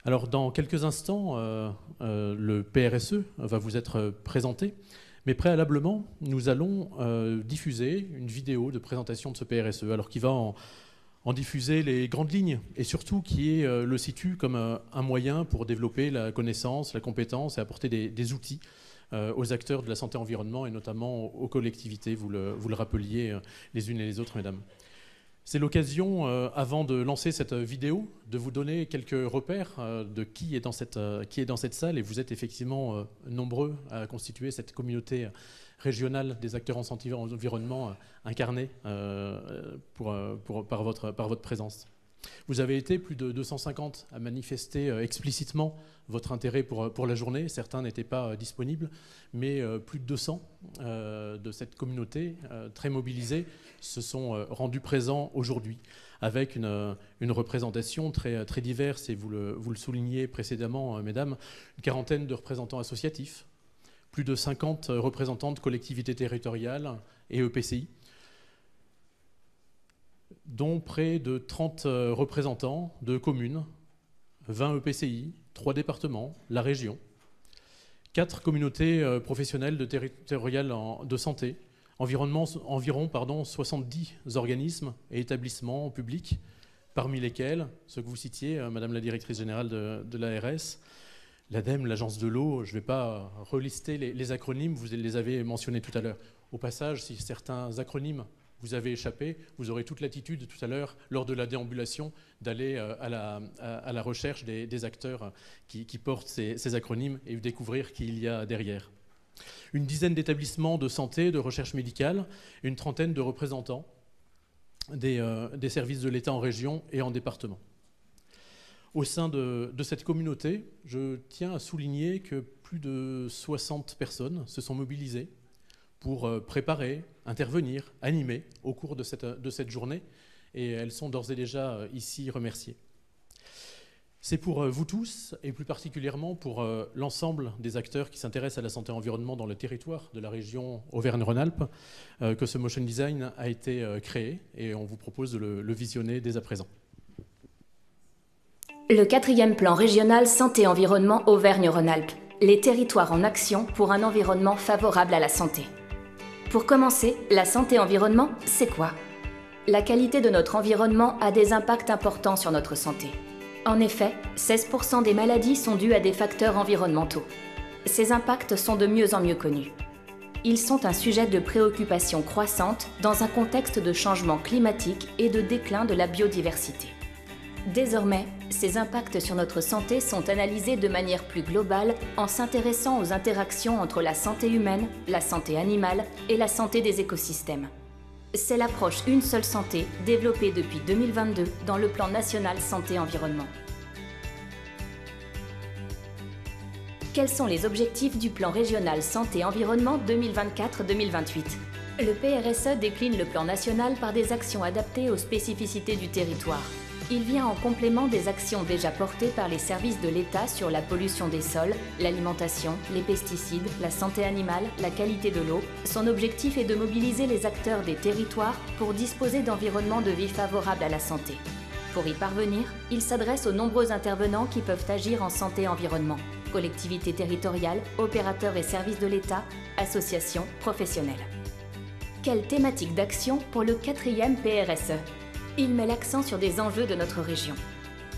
Alors, dans quelques instants, le PRSE va vous être présenté, mais préalablement, nous allons diffuser une vidéo de présentation de ce PRSE, alors qui va en diffuser les grandes lignes, et surtout qui le situe comme un moyen pour développer la connaissance, la compétence et apporter des outils aux acteurs de la santé-environnement, et notamment aux collectivités, vous le rappeliez les unes et les autres, mesdames. C'est l'occasion, avant de lancer cette vidéo, de vous donner quelques repères de qui est dans cette salle. Et vous êtes effectivement nombreux à constituer cette communauté régionale des acteurs en santé-environnement incarnée par votre présence. Vous avez été plus de 250 à manifester explicitement votre intérêt pour la journée. Certains n'étaient pas disponibles, mais plus de 200 de cette communauté très mobilisée se sont rendus présents aujourd'hui, avec une représentation très diverse, et vous le souligniez précédemment, mesdames, une quarantaine de représentants associatifs, plus de 50 représentants de collectivités territoriales et EPCI, dont près de 30 représentants de communes, 20 EPCI, 3 départements, la région, 4 communautés professionnelles territoriales de santé, environ 70 organismes et établissements publics, parmi lesquels, ceux que vous citiez, Madame la Directrice Générale de l'ARS, l'ADEME, l'Agence de l'eau. Je ne vais pas relister les acronymes, vous les avez mentionnés tout à l'heure. Au passage, si certains acronymes vous avez échappé, vous aurez toute l'attitude tout à l'heure, lors de la déambulation, d'aller à la recherche des acteurs qui portent ces acronymes et découvrir qui il y a derrière. Une dizaine d'établissements de santé, de recherche médicale, une trentaine de représentants des services de l'État en région et en département. Au sein de cette communauté, je tiens à souligner que plus de 60 personnes se sont mobilisées pour préparer, intervenir, animer au cours de cette journée, et elles sont d'ores et déjà ici remerciées. C'est pour vous tous, et plus particulièrement pour l'ensemble des acteurs qui s'intéressent à la santé et environnement dans le territoire de la région Auvergne-Rhône-Alpes, que ce motion design a été créé, et on vous propose de le visionner dès à présent. Le 4e plan régional santé-environnement Auvergne-Rhône-Alpes. Les territoires en action pour un environnement favorable à la santé. Pour commencer, la santé-environnement, c'est quoi? La qualité de notre environnement a des impacts importants sur notre santé. En effet, 16% des maladies sont dues à des facteurs environnementaux. Ces impacts sont de mieux en mieux connus. Ils sont un sujet de préoccupation croissante dans un contexte de changement climatique et de déclin de la biodiversité. Désormais, ces impacts sur notre santé sont analysés de manière plus globale en s'intéressant aux interactions entre la santé humaine, la santé animale et la santé des écosystèmes. C'est l'approche Une seule santé développée depuis 2022 dans le plan national santé-environnement. Quels sont les objectifs du plan régional santé-environnement 2024-2028 ? Le PRSE décline le plan national par des actions adaptées aux spécificités du territoire. Il vient en complément des actions déjà portées par les services de l'État sur la pollution des sols, l'alimentation, les pesticides, la santé animale, la qualité de l'eau. Son objectif est de mobiliser les acteurs des territoires pour disposer d'environnements de vie favorables à la santé. Pour y parvenir, il s'adresse aux nombreux intervenants qui peuvent agir en santé-environnement, collectivités territoriales, opérateurs et services de l'État, associations, professionnels. Quelle thématique d'action pour le 4e PRSE ? Il met l'accent sur des enjeux de notre région.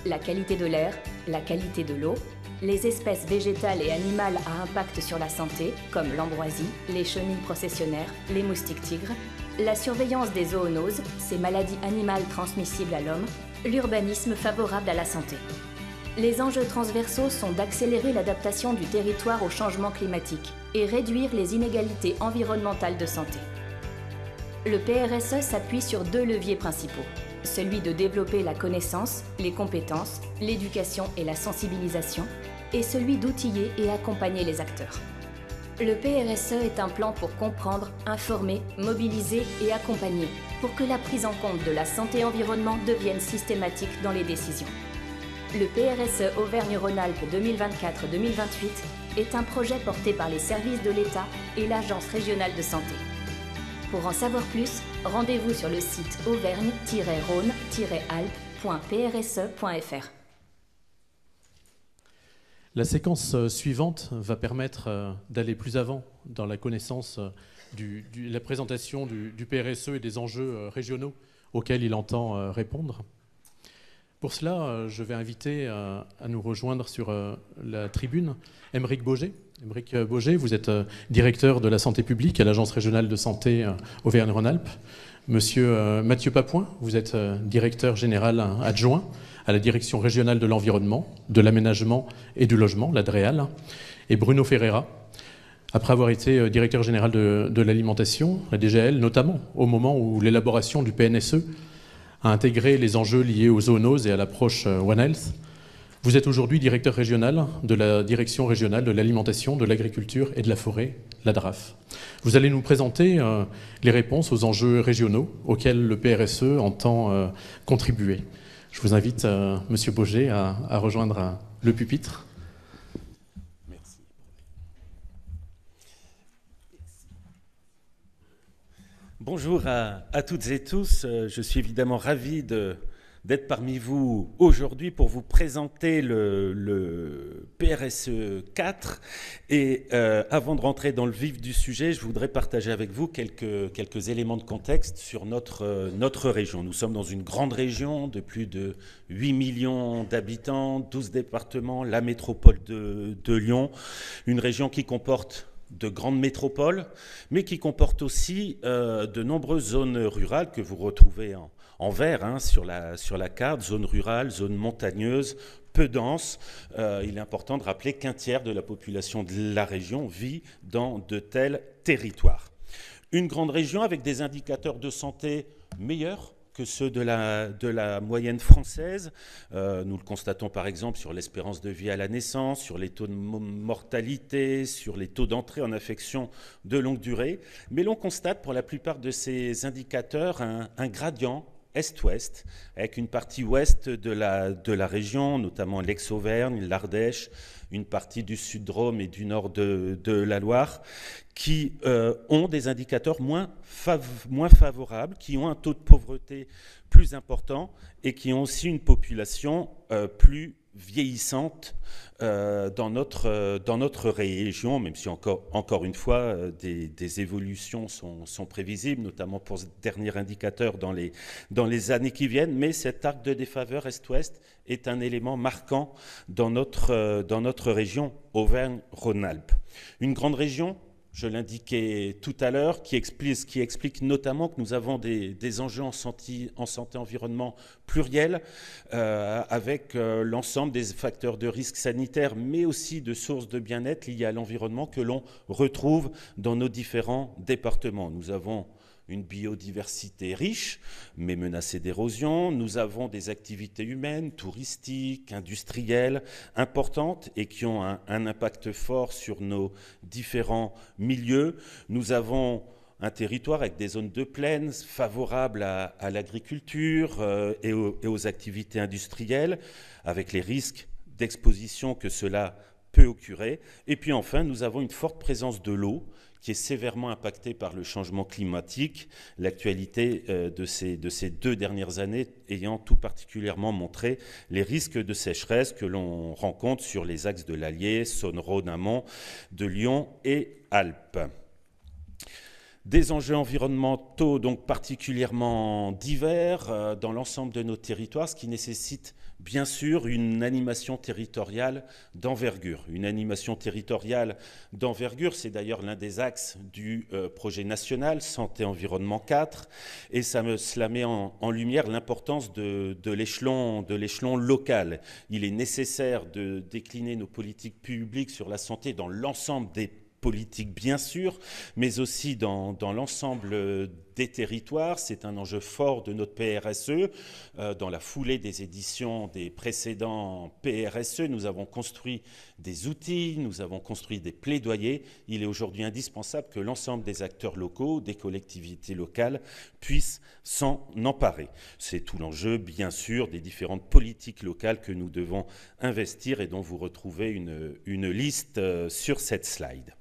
La qualité de l'air, la qualité de l'eau, les espèces végétales et animales à impact sur la santé, comme l'ambroisie, les chenilles processionnaires, les moustiques tigres, la surveillance des zoonoses, ces maladies animales transmissibles à l'homme, l'urbanisme favorable à la santé. Les enjeux transversaux sont d'accélérer l'adaptation du territoire au changement climatique et réduire les inégalités environnementales de santé. Le PRSE s'appuie sur 2 leviers principaux, celui de développer la connaissance, les compétences, l'éducation et la sensibilisation, et celui d'outiller et accompagner les acteurs. Le PRSE est un plan pour comprendre, informer, mobiliser et accompagner, pour que la prise en compte de la santé-environnement devienne systématique dans les décisions. Le PRSE Auvergne-Rhône-Alpes 2024-2028 est un projet porté par les services de l'État et l'Agence régionale de santé. Pour en savoir plus, rendez-vous sur le site auvergne-rhône-alpes.prse.fr. La séquence suivante va permettre d'aller plus avant dans la connaissance la présentation du PRSE et des enjeux régionaux auxquels il entend répondre. Pour cela, je vais inviter à nous rejoindre sur la tribune Aymeric Bauger. Aymeric Bauger, vous êtes directeur de la santé publique à l'Agence régionale de santé Auvergne-Rhône-Alpes. Monsieur Mathieu Papoin, vous êtes directeur général adjoint à la direction régionale de l'environnement, de l'aménagement et du logement, la DREAL. Et Bruno Ferreira, après avoir été directeur général de l'alimentation, la DGL, notamment au moment où l'élaboration du PNSE a intégré les enjeux liés aux zoonoses et à l'approche One Health. Vous êtes aujourd'hui directeur régional de la direction régionale de l'alimentation, de l'agriculture et de la forêt, la DRAF. Vous allez nous présenter les réponses aux enjeux régionaux auxquels le PRSE entend contribuer. Je vous invite, Monsieur Bauger, à rejoindre le pupitre. Merci. Bonjour à toutes et tous. Je suis évidemment ravi d'être parmi vous aujourd'hui pour vous présenter le PRSE 4. Et avant de rentrer dans le vif du sujet, je voudrais partager avec vous quelques éléments de contexte sur notre région. Nous sommes dans une grande région de plus de 8 millions d'habitants, 12 départements, la métropole de Lyon, une région qui comporte de grandes métropoles, mais qui comporte aussi de nombreuses zones rurales que vous retrouvez en vert sur la carte, zones rurales, zones montagneuses, peu denses. Il est important de rappeler qu'un tiers de la population de la région vit dans de tels territoires. Une grande région avec des indicateurs de santé meilleurs que ceux de la moyenne française. Nous le constatons par exemple sur l'espérance de vie à la naissance, sur les taux de mortalité, sur les taux d'entrée en affection de longue durée. Mais l'on constate pour la plupart de ces indicateurs un gradient est-ouest, avec une partie ouest de la région, notamment l'Aix-Auvergne, l'Ardèche, une partie du Sud-Drôme et du nord de la Loire, qui ont des indicateurs moins favorables, qui ont un taux de pauvreté plus important et qui ont aussi une population plus vieillissante dans notre région, même si encore une fois des évolutions sont prévisibles, notamment pour ce dernier indicateur dans les années qui viennent, mais cet arc de défaveur est-ouest est un élément marquant dans notre région Auvergne-Rhône-Alpes. Une grande région, je l'indiquais tout à l'heure, qui explique notamment que nous avons des enjeux en santé environnement pluriels, avec l'ensemble des facteurs de risque sanitaire, mais aussi de sources de bien-être liées à l'environnement que l'on retrouve dans nos différents départements. Nous avons une biodiversité riche, mais menacée d'érosion. Nous avons des activités humaines, touristiques, industrielles, importantes et qui ont un impact fort sur nos différents milieux. Nous avons un territoire avec des zones de plaine favorables à l'agriculture et aux activités industrielles, avec les risques d'exposition que cela peut occurer. Et puis enfin, nous avons une forte présence de l'eau, qui est sévèrement impacté par le changement climatique, l'actualité de ces 2 dernières années ayant tout particulièrement montré les risques de sécheresse que l'on rencontre sur les axes de l'Allier, Saône-Rhône amont, de Lyon et Alpes. Des enjeux environnementaux donc particulièrement divers dans l'ensemble de nos territoires, ce qui nécessite bien sûr une animation territoriale d'envergure. Une animation territoriale d'envergure, c'est d'ailleurs l'un des axes du projet national Santé-Environnement 4, et cela met en lumière l'importance de l'échelon local. Il est nécessaire de décliner nos politiques publiques sur la santé dans l'ensemble des politique bien sûr, mais aussi dans l'ensemble des territoires. C'est un enjeu fort de notre PRSE. Dans la foulée des éditions des précédents PRSE, nous avons construit des outils, nous avons construit des plaidoyers. Il est aujourd'hui indispensable que l'ensemble des acteurs locaux, des collectivités locales, puissent s'en emparer. C'est tout l'enjeu, bien sûr, des différentes politiques locales que nous devons investir et dont vous retrouvez une liste sur cette slide.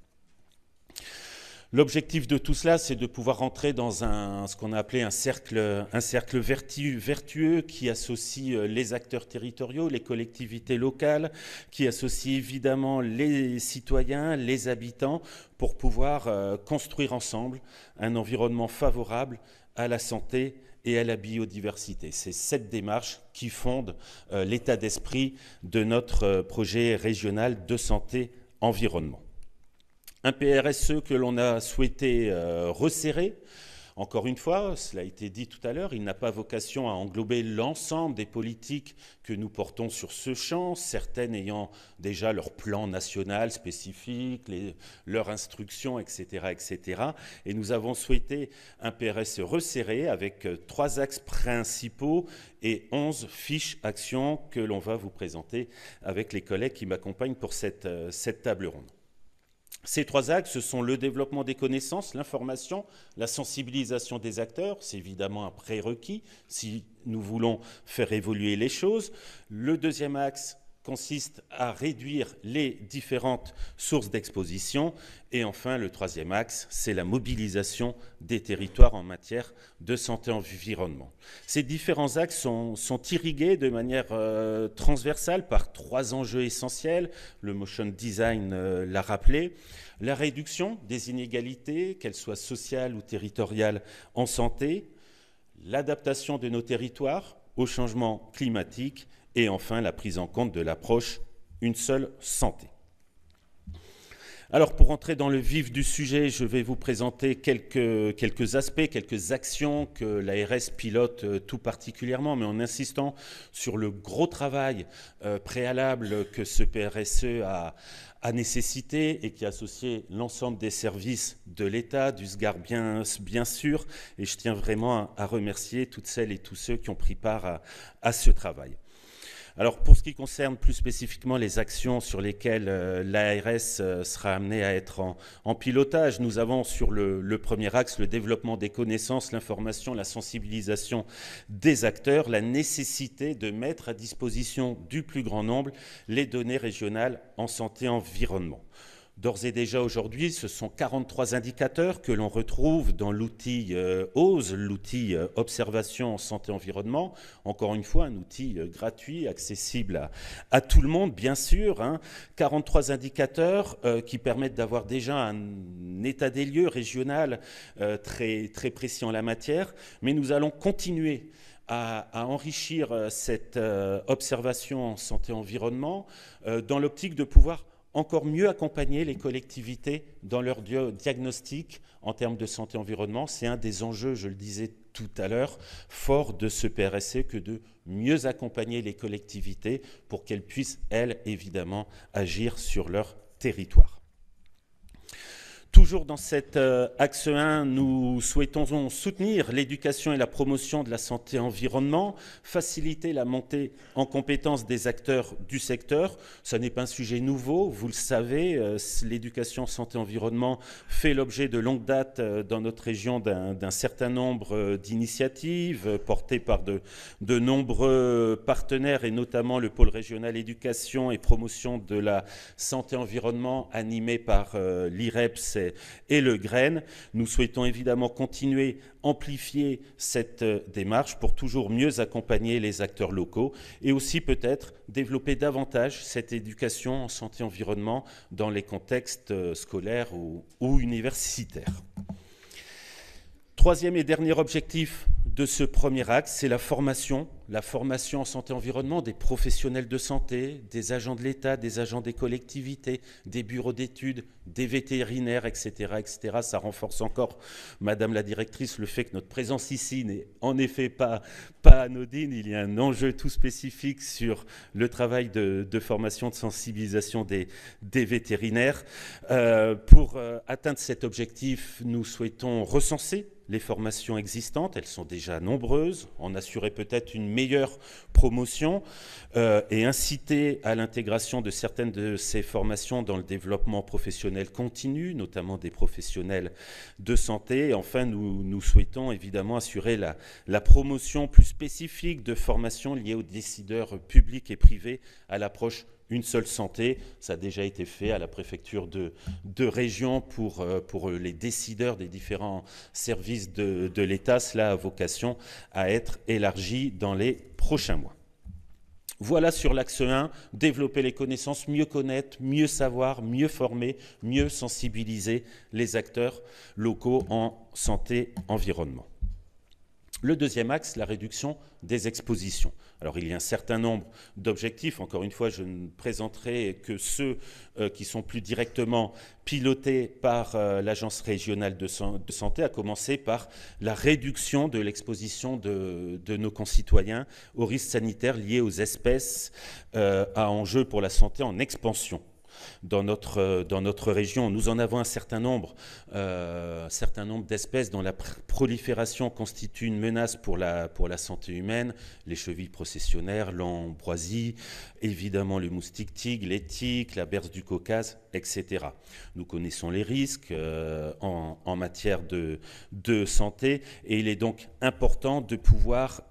L'objectif de tout cela, c'est de pouvoir rentrer dans ce qu'on a appelé un cercle vertueux qui associe les acteurs territoriaux, les collectivités locales, qui associe évidemment les citoyens, les habitants, pour pouvoir construire ensemble un environnement favorable à la santé et à la biodiversité. C'est cette démarche qui fonde l'état d'esprit de notre projet régional de santé-environnement. Un PRSE que l'on a souhaité resserrer. Encore une fois, cela a été dit tout à l'heure, il n'a pas vocation à englober l'ensemble des politiques que nous portons sur ce champ, certaines ayant déjà leur plan national spécifique, leur instruction, etc., etc. Et nous avons souhaité un PRSE resserré avec 3 axes principaux et 11 fiches actions que l'on va vous présenter avec les collègues qui m'accompagnent pour cette table ronde. Ces 3 axes, ce sont le développement des connaissances, l'information, la sensibilisation des acteurs, c'est évidemment un prérequis si nous voulons faire évoluer les choses. Le deuxième axe consiste à réduire les différentes sources d'exposition. Et enfin, le troisième axe, c'est la mobilisation des territoires en matière de santé-environnement. Ces différents axes sont irrigués de manière transversale par 3 enjeux essentiels. Le motion design l'a rappelé. La réduction des inégalités, qu'elles soient sociales ou territoriales, en santé. L'adaptation de nos territoires au changement climatique. Et enfin, la prise en compte de l'approche « une seule santé ». Alors, pour entrer dans le vif du sujet, je vais vous présenter quelques aspects, quelques actions que l'ARS pilote tout particulièrement, mais en insistant sur le gros travail préalable que ce PRSE a nécessité et qui a associé l'ensemble des services de l'État, du SGAR bien sûr, et je tiens vraiment à remercier toutes celles et tous ceux qui ont pris part à ce travail. Alors, pour ce qui concerne plus spécifiquement les actions sur lesquelles l'ARS sera amenée à être en pilotage, nous avons sur le premier axe le développement des connaissances, l'information, la sensibilisation des acteurs, la nécessité de mettre à disposition du plus grand nombre les données régionales en santé-environnement. D'ores et déjà aujourd'hui, ce sont 43 indicateurs que l'on retrouve dans l'outil OSE, l'outil Observation en santé-environnement. Encore une fois, un outil gratuit, accessible à tout le monde, bien sûr. 43 indicateurs qui permettent d'avoir déjà un état des lieux régional très, très précis en la matière. Mais nous allons continuer à enrichir cette observation en santé-environnement dans l'optique de pouvoir encore mieux accompagner les collectivités dans leur diagnostic en termes de santé-environnement. C'est un des enjeux, je le disais tout à l'heure, fort de ce PRSE que de mieux accompagner les collectivités pour qu'elles puissent, elles, évidemment, agir sur leur territoire. Toujours dans cet axe 1, nous souhaitons soutenir l'éducation et la promotion de la santé-environnement, faciliter la montée en compétences des acteurs du secteur. Ce n'est pas un sujet nouveau, vous le savez, l'éducation santé-environnement fait l'objet de longue date dans notre région d'un certain nombre d'initiatives portées par de nombreux partenaires et notamment le pôle régional éducation et promotion de la santé-environnement animé par l'IREPS et le GREN. Nous souhaitons évidemment continuer, amplifier cette démarche pour toujours mieux accompagner les acteurs locaux et aussi peut-être développer davantage cette éducation en santé-environnement dans les contextes scolaires ou universitaires. Troisième et dernier objectif de ce premier axe, c'est la formation en santé-environnement des professionnels de santé, des agents de l'État, des agents des collectivités, des bureaux d'études, des vétérinaires, etc., etc. Ça renforce encore, Madame la directrice, le fait que notre présence ici n'est en effet pas anodine. Il y a un enjeu tout spécifique sur le travail de formation, de sensibilisation des vétérinaires. Pour atteindre cet objectif, nous souhaitons recenser les formations existantes, elles sont déjà nombreuses, en assurer peut-être une meilleure promotion et inciter à l'intégration de certaines de ces formations dans le développement professionnel continu, notamment des professionnels de santé. Et enfin, nous souhaitons évidemment assurer la promotion plus spécifique de formations liées aux décideurs publics et privés à l'approche une seule santé. Ça a déjà été fait à la préfecture de région pour les décideurs des différents services de l'État. Cela a vocation à être élargi dans les prochains mois. Voilà sur l'axe 1, développer les connaissances, mieux connaître, mieux savoir, mieux former, mieux sensibiliser les acteurs locaux en santé-environnement. Le deuxième axe, la réduction des expositions. Alors il y a un certain nombre d'objectifs. Encore une fois, je ne présenterai que ceux qui sont plus directement pilotés par l'Agence régionale de santé, à commencer par la réduction de l'exposition de nos concitoyens aux risques sanitaires liés aux espèces à enjeu pour la santé en expansion. Dans notre région, nous en avons un certain nombre d'espèces dont la prolifération constitue une menace pour la santé humaine, les chevilles processionnaires, l'ambroisie, évidemment le moustique tigre, les tiques, la berce du Caucase, etc. Nous connaissons les risques en matière de santé et il est donc important de pouvoir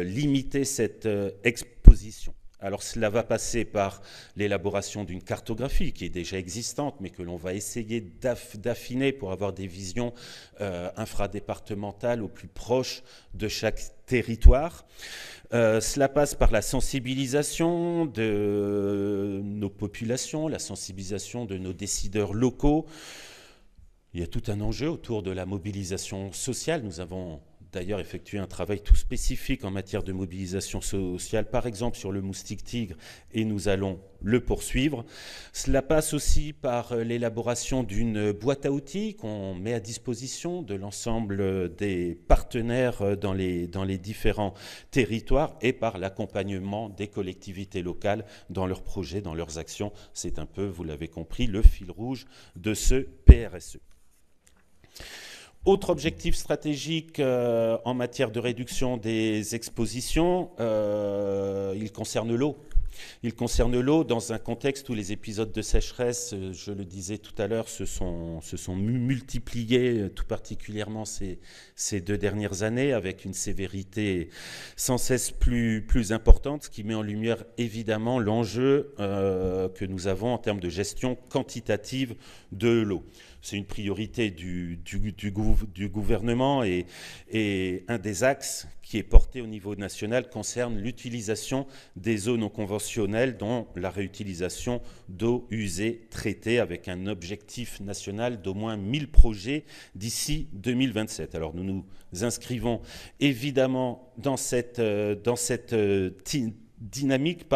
limiter cette exposition. Alors cela va passer par l'élaboration d'une cartographie qui est déjà existante, mais que l'on va essayer d'affiner pour avoir des visions infradépartementales au plus proche de chaque territoire. Cela passe par la sensibilisation de nos populations, la sensibilisation de nos décideurs locaux. Il y a tout un enjeu autour de la mobilisation sociale. Nous avons d'ailleurs effectué un travail tout spécifique en matière de mobilisation sociale, par exemple sur le moustique tigre, et nous allons le poursuivre. Cela passe aussi par l'élaboration d'une boîte à outils qu'on met à disposition de l'ensemble des partenaires dans les différents territoires et par l'accompagnement des collectivités locales dans leurs projets, dans leurs actions. C'est un peu, vous l'avez compris, le fil rouge de ce PRSE. Autre objectif stratégique en matière de réduction des expositions, il concerne l'eau. Il concerne l'eau dans un contexte où les épisodes de sécheresse, je le disais tout à l'heure, se sont multipliés, tout particulièrement ces 2 dernières années, avec une sévérité sans cesse plus importante, ce qui met en lumière évidemment l'enjeu que nous avons en termes de gestion quantitative de l'eau. C'est une priorité du gouvernement et un des axes qui est porté au niveau national concerne l'utilisation des eaux non conventionnelles, dont la réutilisation d'eau usée traitée, avec un objectif national d'au moins 1000 projets d'ici 2027. Alors nous nous inscrivons évidemment dans cette dynamique,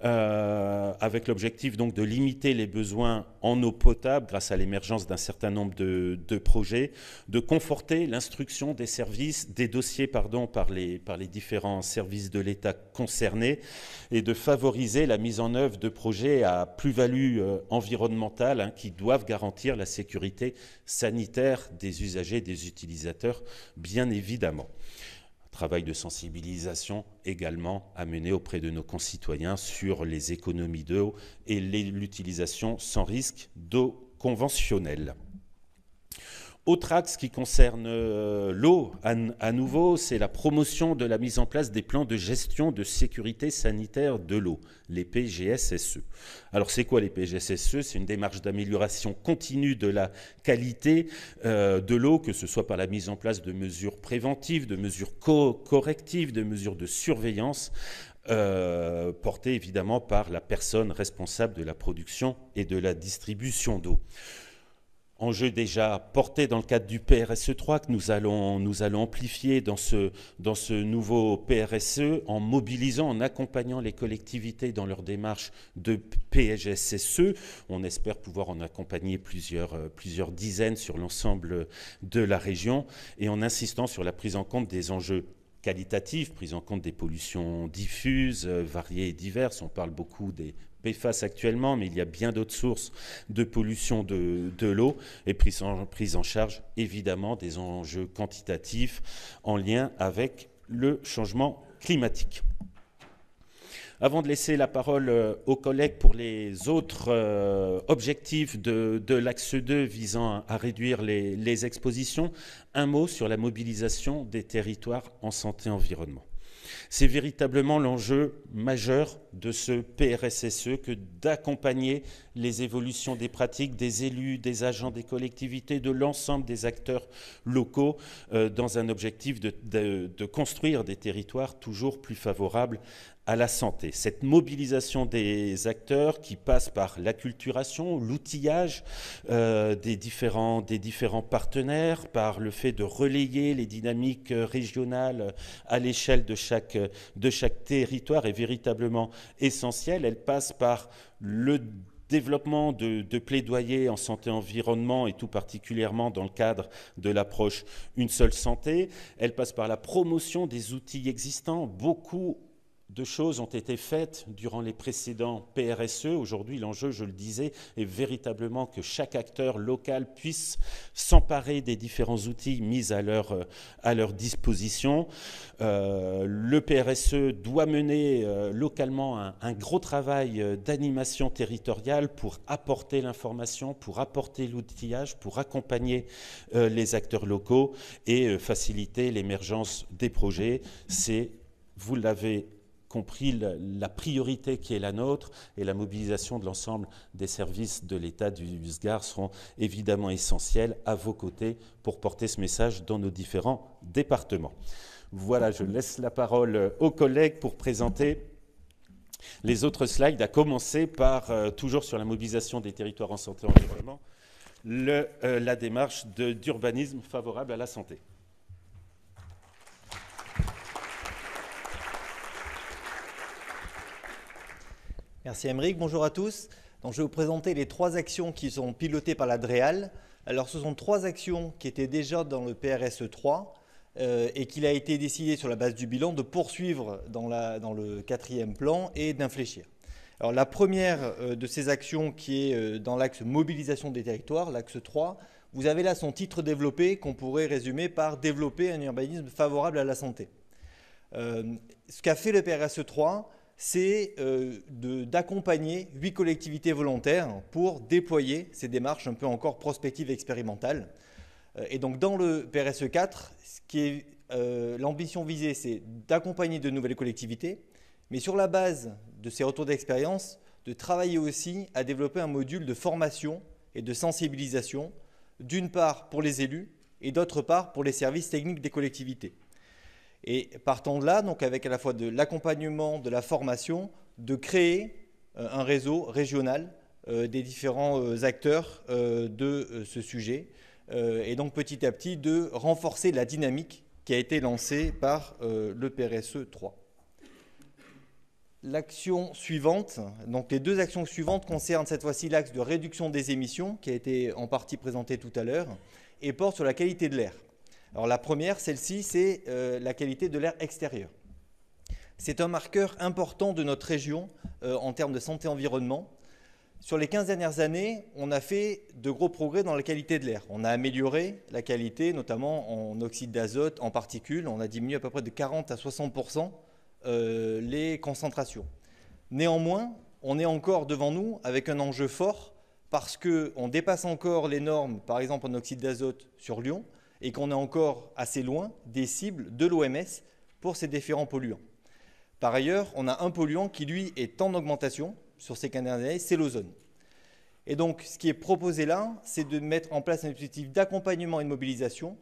avec l'objectif donc de limiter les besoins en eau potable grâce à l'émergence d'un certain nombre de projets, de conforter l'instruction des services, des dossiers par les différents services de l'État concernés et de favoriser la mise en œuvre de projets à plus-value environnementale qui doivent garantir la sécurité sanitaire des usagers, des utilisateurs, bien évidemment. Travail de sensibilisation également à mener auprès de nos concitoyens sur les économies d'eau et l'utilisation sans risque d'eau conventionnelle. Autre axe qui concerne l'eau, à nouveau, c'est la promotion de la mise en place des plans de gestion de sécurité sanitaire de l'eau, les PGSSE. Alors c'est quoi les PGSSE? C'est une démarche d'amélioration continue de la qualité de l'eau, que ce soit par la mise en place de mesures préventives, de mesures correctives, de mesures de surveillance, portées évidemment par la personne responsable de la production et de la distribution d'eau. Enjeu déjà porté dans le cadre du PRSE 3 que nous allons amplifier dans ce nouveau PRSE en mobilisant, en accompagnant les collectivités dans leur démarche de PGSSE. On espère pouvoir en accompagner plusieurs dizaines sur l'ensemble de la région et en insistant sur la prise en compte des enjeux qualitatifs, prise en compte des pollutions diffuses, variées et diverses. On parle beaucoup des PFAS actuellement, mais il y a bien d'autres sources de pollution de l'eau et prise en charge évidemment des enjeux quantitatifs en lien avec le changement climatique. Avant de laisser la parole aux collègues pour les autres objectifs de l'axe 2 visant à réduire les expositions, un mot sur la mobilisation des territoires en santé-environnement. C'est véritablement l'enjeu majeur de ce PRSSE que d'accompagner les évolutions des pratiques des élus, des agents des collectivités, de l'ensemble des acteurs locaux dans un objectif de construire des territoires toujours plus favorables à la santé. Cette mobilisation des acteurs qui passe par l'acculturation, l'outillage des différents partenaires, par le fait de relayer les dynamiques régionales à l'échelle de chaque territoire est véritablement essentielle. Elle passe par le développement de plaidoyer en santé-environnement et tout particulièrement dans le cadre de l'approche Une seule santé. Elle passe par la promotion des outils existants. Beaucoup de choses ont été faites durant les précédents PRSE. Aujourd'hui, l'enjeu, je le disais, est véritablement que chaque acteur local puisse s'emparer des différents outils mis à leur disposition. Le PRSE doit mener localement un gros travail d'animation territoriale pour apporter l'information, pour apporter l'outillage, pour accompagner les acteurs locaux et faciliter l'émergence des projets. C'est, vous l'avez compris, la priorité qui est la nôtre, et la mobilisation de l'ensemble des services de l'État du SGAR seront évidemment essentiels à vos côtés pour porter ce message dans nos différents départements. Voilà, je laisse la parole aux collègues pour présenter les autres slides, à commencer par, toujours sur la mobilisation des territoires en santé et environnement, la démarche d'urbanisme favorable à la santé. Merci Aymeric, bonjour à tous. Donc, je vais vous présenter les 3 actions qui sont pilotées par la DREAL. Alors ce sont 3 actions qui étaient déjà dans le PRSE 3 et qu'il a été décidé sur la base du bilan de poursuivre dans le 4e plan et d'infléchir. Alors la première de ces actions qui est dans l'axe mobilisation des territoires, l'axe 3, vous avez là son titre développé qu'on pourrait résumer par développer un urbanisme favorable à la santé. Ce qu'a fait le PRSE 3, c'est d'accompagner 8 collectivités volontaires pour déployer ces démarches un peu encore prospectives et expérimentales. Et donc dans le PRSE 4, l'ambition visée, c'est d'accompagner de nouvelles collectivités, mais sur la base de ces retours d'expérience, de travailler aussi à développer un module de formation et de sensibilisation, d'une part pour les élus et d'autre part pour les services techniques des collectivités. Et partant de là, donc avec à la fois de l'accompagnement, de la formation, de créer un réseau régional des différents acteurs de ce sujet et donc petit à petit de renforcer la dynamique qui a été lancée par le PRSE 3. L'action suivante, donc les 2 actions suivantes concernent cette fois-ci l'axe de réduction des émissions qui a été en partie présenté tout à l'heure et porte sur la qualité de l'air. Alors la première, celle-ci, c'est la qualité de l'air extérieur. C'est un marqueur important de notre région en termes de santé-environnement. Sur les 15 dernières années, on a fait de gros progrès dans la qualité de l'air. On a amélioré la qualité, notamment en oxyde d'azote, en particules. On a diminué à peu près de 40 à 60% les concentrations. Néanmoins, on est encore devant nous avec un enjeu fort parce qu'on dépasse encore les normes, par exemple en oxyde d'azote sur Lyon, et qu'on est encore assez loin des cibles de l'OMS pour ces différents polluants. Par ailleurs, on a un polluant qui, lui, est en augmentation sur ces 15 dernières années, c'est l'ozone. Et donc, ce qui est proposé là, c'est de mettre en place un dispositif d'accompagnement et de mobilisation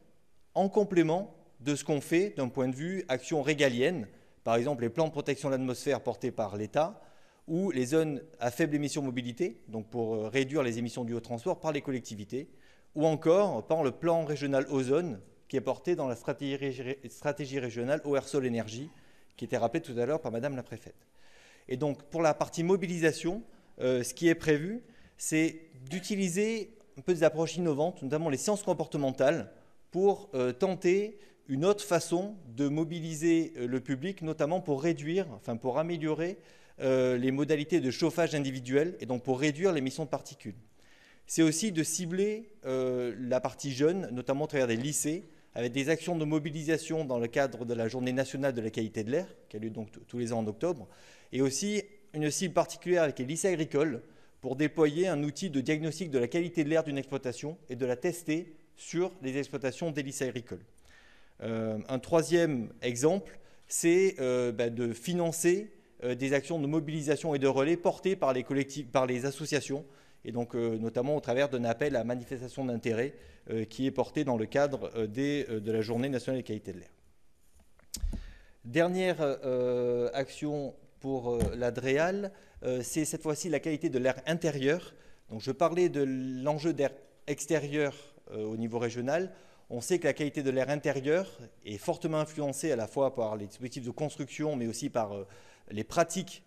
en complément de ce qu'on fait d'un point de vue action régalienne, par exemple les plans de protection de l'atmosphère portés par l'État, ou les zones à faible émission mobilité, donc pour réduire les émissions dues au transport par les collectivités, ou encore par le plan régional ozone qui est porté dans la stratégie régionale eau, air, sol, énergie, qui était rappelée tout à l'heure par Madame la Préfète. Et donc pour la partie mobilisation, ce qui est prévu, c'est d'utiliser un peu des approches innovantes, notamment les sciences comportementales, pour tenter une autre façon de mobiliser le public, notamment pour pour améliorer les modalités de chauffage individuel et donc pour réduire l'émission de particules. C'est aussi de cibler la partie jeune, notamment à travers des lycées, avec des actions de mobilisation dans le cadre de la Journée nationale de la qualité de l'air, qui a lieu donc tous les ans en octobre, et aussi une cible particulière avec les lycées agricoles pour déployer un outil de diagnostic de la qualité de l'air d'une exploitation et de la tester sur les exploitations des lycées agricoles. Un troisième exemple c'est de financer des actions de mobilisation et de relais portées par les associations, et donc notamment au travers d'un appel à manifestation d'intérêt qui est porté dans le cadre de la Journée nationale de qualité de l'air. Dernière action pour la DREAL, c'est cette fois-ci la qualité de l'air intérieur. Donc je parlais de l'enjeu d'air extérieur au niveau régional. On sait que la qualité de l'air intérieur est fortement influencée à la fois par les dispositifs de construction, mais aussi par les pratiques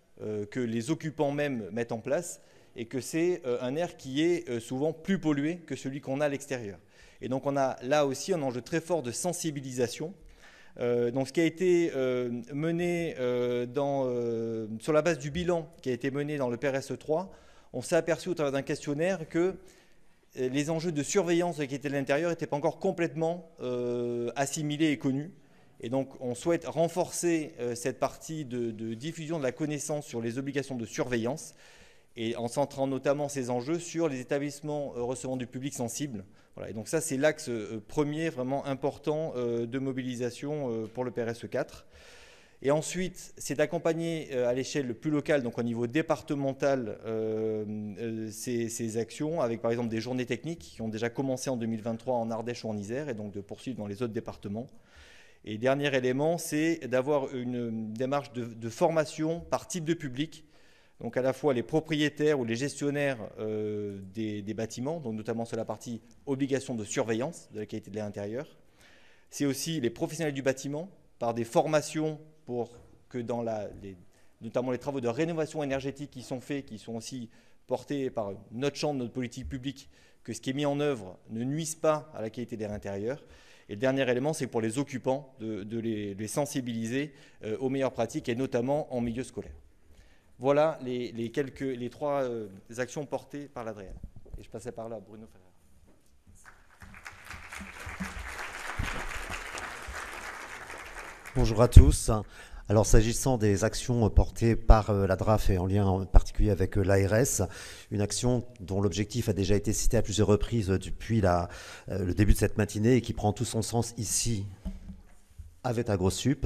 que les occupants même mettent en place, et que c'est un air qui est souvent plus pollué que celui qu'on a à l'extérieur. Et donc on a là aussi un enjeu très fort de sensibilisation. Donc ce qui a été mené sur la base du bilan qui a été mené dans le PRSE 3, on s'est aperçu au travers d'un questionnaire que les enjeux de surveillance de la qualité de l'intérieur n'étaient pas encore complètement assimilés et connus. Et donc on souhaite renforcer cette partie de diffusion de la connaissance sur les obligations de surveillance, et en centrant notamment ces enjeux sur les établissements recevant du public sensible. Voilà, et donc ça, c'est l'axe premier vraiment important de mobilisation pour le PRSE 4. Et ensuite, c'est d'accompagner à l'échelle plus locale, donc au niveau départemental, ces actions, avec par exemple des journées techniques qui ont déjà commencé en 2023 en Ardèche ou en Isère, et donc de poursuivre dans les autres départements. Et dernier élément, c'est d'avoir une démarche de formation par type de public, donc à la fois les propriétaires ou les gestionnaires des bâtiments, donc notamment sur la partie obligation de surveillance de la qualité de l'air intérieur. C'est aussi les professionnels du bâtiment, par des formations pour que notamment les travaux de rénovation énergétique qui sont faits, qui sont aussi portés par notre chambre, notre politique publique, que ce qui est mis en œuvre ne nuise pas à la qualité de l'air intérieur. Et le dernier élément, c'est pour les occupants de les sensibiliser aux meilleures pratiques, et notamment en milieu scolaire. Voilà les trois actions portées par la DREAL. Et je passais par là à Bruno Ferrer. Bonjour à tous. Alors, s'agissant des actions portées par la DRAF et en lien en particulier avec l'ARS, une action dont l'objectif a déjà été cité à plusieurs reprises depuis le début de cette matinée et qui prend tout son sens ici avec AgroSup,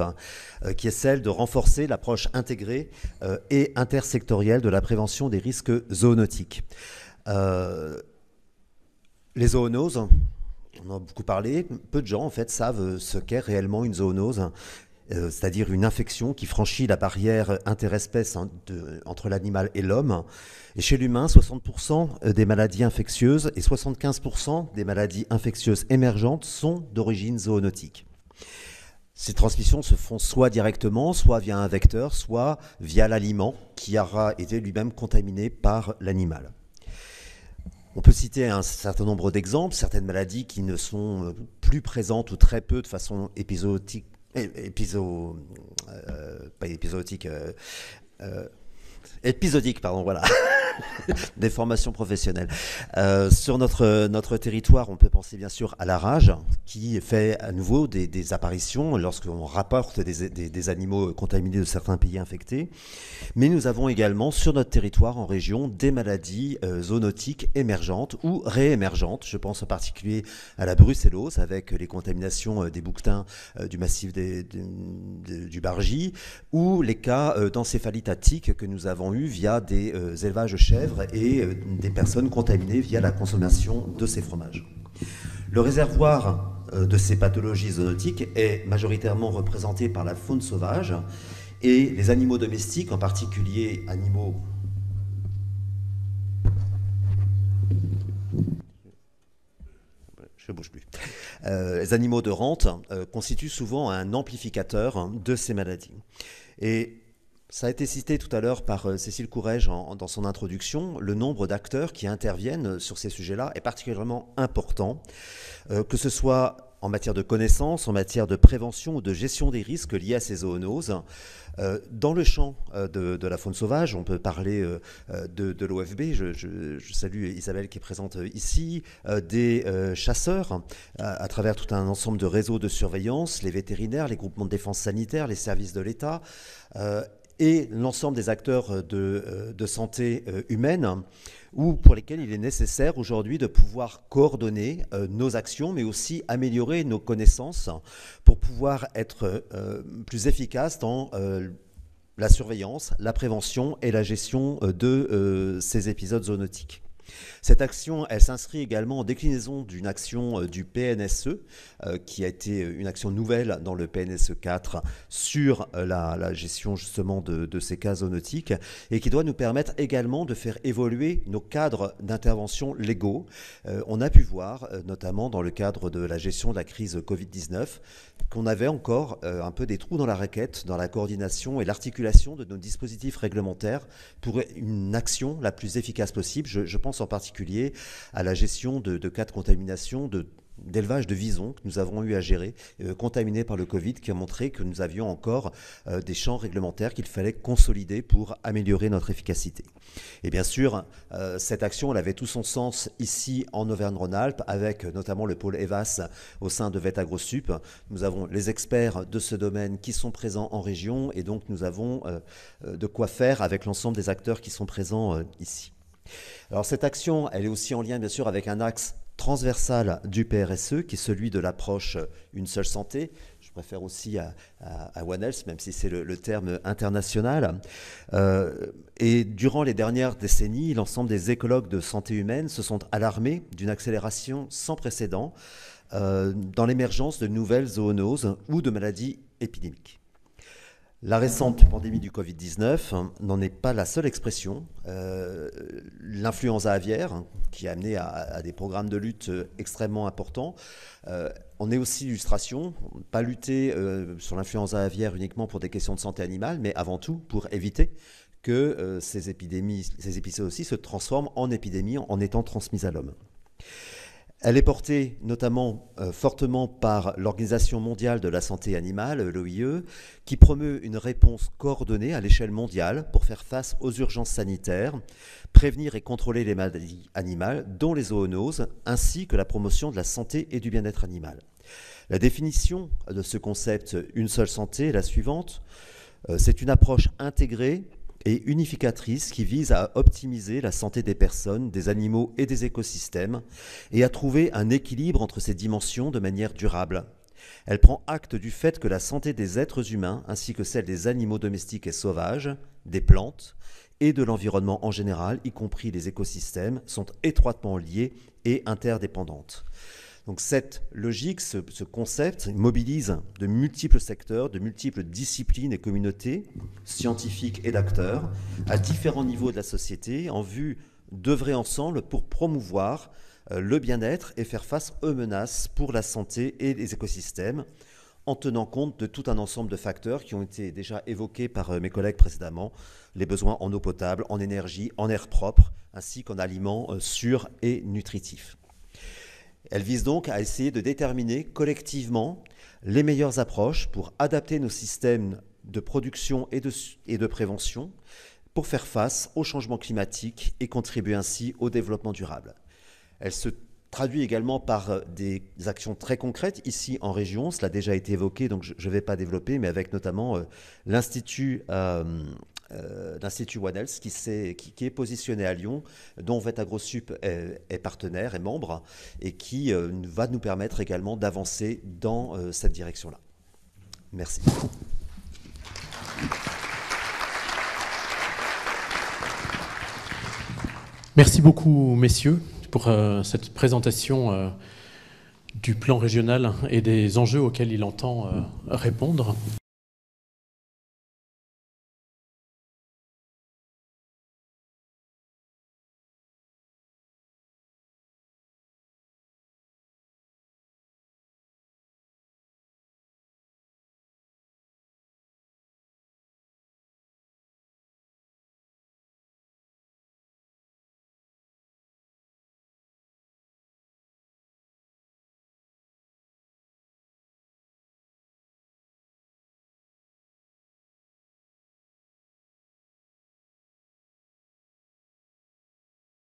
qui est celle de renforcer l'approche intégrée et intersectorielle de la prévention des risques zoonotiques. Les zoonoses, on en a beaucoup parlé, peu de gens en fait savent ce qu'est réellement une zoonose, c'est-à-dire une infection qui franchit la barrière interespèce entre l'animal et l'homme. Et chez l'humain, 60% des maladies infectieuses et 75% des maladies infectieuses émergentes sont d'origine zoonotique. Ces transmissions se font soit directement, soit via un vecteur, soit via l'aliment qui aura été lui-même contaminé par l'animal. On peut citer un certain nombre d'exemples, certaines maladies qui ne sont plus présentes ou très peu de façon épisodique, voilà. Des formations professionnelles. Sur notre territoire, on peut penser bien sûr à la rage, qui fait à nouveau des apparitions lorsqu'on rapporte des animaux contaminés de certains pays infectés. Mais nous avons également sur notre territoire en région des maladies zoonotiques émergentes ou réémergentes. Je pense en particulier à la brucellose avec les contaminations des bouquetins du massif du Bargy, ou les cas d'encéphalite attique que nous avons eu via des élevages de chèvres et des personnes contaminées via la consommation de ces fromages. Le réservoir de ces pathologies zoonotiques est majoritairement représenté par la faune sauvage, et les animaux domestiques, en particulier animaux les animaux de rente constituent souvent un amplificateur de ces maladies. Et ça a été cité tout à l'heure par Cécile Courrèges dans son introduction. Le nombre d'acteurs qui interviennent sur ces sujets-là est particulièrement important, que ce soit en matière de connaissances, en matière de prévention ou de gestion des risques liés à ces zoonoses. Dans le champ de la faune sauvage, on peut parler de l'OFB, je salue Isabelle qui est présente ici, des chasseurs, à travers tout un ensemble de réseaux de surveillance, les vétérinaires, les groupements de défense sanitaire, les services de l'État, et l'ensemble des acteurs de santé humaine, ou pour lesquels il est nécessaire aujourd'hui de pouvoir coordonner nos actions, mais aussi améliorer nos connaissances pour pouvoir être plus efficaces dans la surveillance, la prévention et la gestion de ces épisodes zoonotiques. Cette action, elle s'inscrit également en déclinaison d'une action du PNSE, qui a été une action nouvelle dans le PNSE 4 sur la gestion justement de ces cas zoonotiques, et qui doit nous permettre également de faire évoluer nos cadres d'intervention légaux. On a pu voir, notamment dans le cadre de la gestion de la crise Covid-19, qu'on avait encore un peu des trous dans la raquette, dans la coordination et l'articulation de nos dispositifs réglementaires pour une action la plus efficace possible. Je pense en particulier à la gestion de cas de contamination d'élevage de visons que nous avons eu à gérer, contaminés par le Covid, qui a montré que nous avions encore des champs réglementaires qu'il fallait consolider pour améliorer notre efficacité. Et bien sûr, cette action, elle avait tout son sens ici en Auvergne-Rhône-Alpes, avec notamment le pôle EVAS au sein de VET AgroSup. Nous avons les experts de ce domaine qui sont présents en région, et donc nous avons de quoi faire avec l'ensemble des acteurs qui sont présents ici. Alors cette action, elle est aussi en lien bien sûr avec un axe transversal du PRSE, qui est celui de l'approche Une seule santé. Je préfère aussi à One Health, même si c'est le terme international. Et durant les dernières décennies, l'ensemble des écologues de santé humaine se sont alarmés d'une accélération sans précédent dans l'émergence de nouvelles zoonoses ou de maladies épidémiques. La récente pandémie du Covid-19 n'en est pas la seule expression. L'influenza aviaire, qui a amené à des programmes de lutte extrêmement importants, en est aussi l'illustration. Pas lutter sur l'influenza aviaire uniquement pour des questions de santé animale, mais avant tout pour éviter que ces épisodes aussi se transforment en épidémies en étant transmises à l'homme. Elle est portée notamment fortement par l'Organisation mondiale de la santé animale, l'OIE, qui promeut une réponse coordonnée à l'échelle mondiale pour faire face aux urgences sanitaires, prévenir et contrôler les maladies animales, dont les zoonoses, ainsi que la promotion de la santé et du bien-être animal. La définition de ce concept « une seule santé » est la suivante. C'est une approche intégrée et unificatrice qui vise à optimiser la santé des personnes, des animaux et des écosystèmes, et à trouver un équilibre entre ces dimensions de manière durable. Elle prend acte du fait que la santé des êtres humains, ainsi que celle des animaux domestiques et sauvages, des plantes et de l'environnement en général, y compris les écosystèmes, sont étroitement liées et interdépendantes. Donc cette logique, ce concept mobilise de multiples secteurs, de multiples disciplines et communautés, scientifiques et d'acteurs, à différents niveaux de la société, en vue d'œuvrer ensemble pour promouvoir le bien-être et faire face aux menaces pour la santé et les écosystèmes, en tenant compte de tout un ensemble de facteurs qui ont été déjà évoqués par mes collègues précédemment, les besoins en eau potable, en énergie, en air propre, ainsi qu'en aliments sûrs et nutritifs. Elle vise donc à essayer de déterminer collectivement les meilleures approches pour adapter nos systèmes de production et de prévention pour faire face au changement climatique et contribuer ainsi au développement durable. Elle se traduit également par des actions très concrètes ici en région. Cela a déjà été évoqué, donc je ne vais pas développer, mais avec notamment l'Institut One Health qui est positionné à Lyon, dont VET AgroSup est partenaire et membre, et qui va nous permettre également d'avancer dans cette direction-là. Merci. Merci beaucoup, messieurs, pour cette présentation du plan régional et des enjeux auxquels il entend répondre.